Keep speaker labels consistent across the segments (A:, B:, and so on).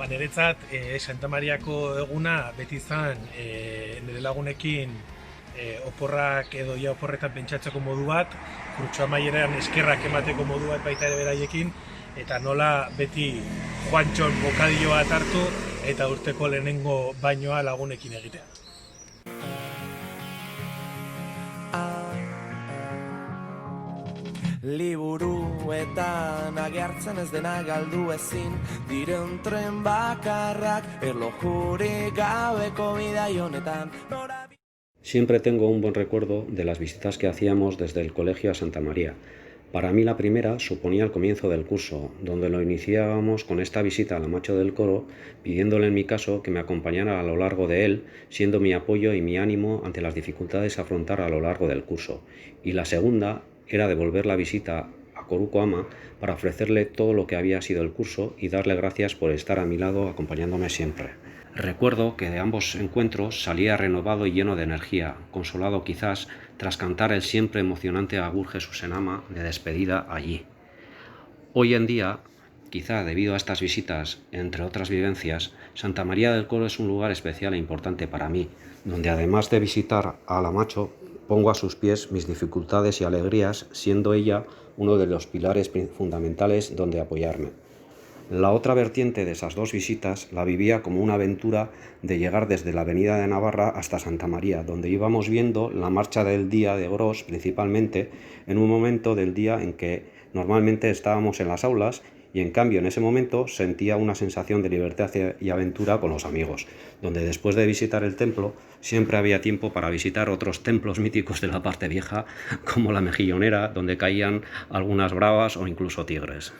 A: Niretzat Santa Mariako eguna beti izan nire lagunekin oporrak edo ja oporretan pentsatzeko modu bat, kurtso amaieran eskerrak emateko modu bat baita ere beraiekin, eta nola beti Juantxon bokadillo bat hartu eta urteko lehenengo bainoa lagunekin egitea.
B: Liburuetan agertzen ez dena galdu ezin diren tren bakarrak erlojurik gabeko bidai honetan.
C: Siempre tengo un buen recuerdo de las visitas que hacíamos desde el colegio a Santa María. Para mí la primera suponía el comienzo del curso, donde lo iniciábamos con esta visita a la Macho del Coro, pidiéndole en mi caso que me acompañara a lo largo de él, siendo mi apoyo y mi ánimo ante las dificultades a afrontar a lo largo del curso. Y la segunda era devolver la visita a Coruco Ama para ofrecerle todo lo que había sido el curso y darle gracias por estar a mi lado acompañándome siempre. Recuerdo que de ambos encuentros salía renovado y lleno de energía, consolado quizás tras cantar el siempre emocionante Agur Jesús en Ama de despedida allí. Hoy en día, quizá debido a estas visitas, entre otras vivencias, Santa María del Coro es un lugar especial e importante para mí, donde además de visitar a la Macho, pongo a sus pies mis dificultades y alegrías, siendo ella uno de los pilares fundamentales donde apoyarme. La otra vertiente de esas dos visitas la vivía como una aventura de llegar desde la avenida de Navarra hasta Santa María, donde íbamos viendo la marcha del día de Gros, principalmente, en un momento del día en que normalmente estábamos en las aulas y en cambio en ese momento sentía una sensación de libertad y aventura con los amigos, donde después de visitar el templo siempre había tiempo para visitar otros templos míticos de la parte vieja, como la Mejillonera, donde caían algunas bravas o incluso tigres.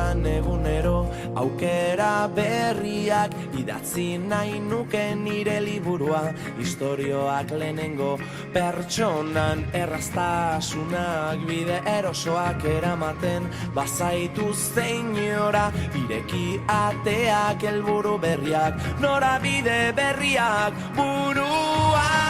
B: Egunero aukera berriak idatzi nahi nuke nire liburua, istorioak lehenengo pertsonan erraztasunak bide erosoak eramaten bazaitu zeinora, ireki ateak helburu berriak, norabide berriak burua.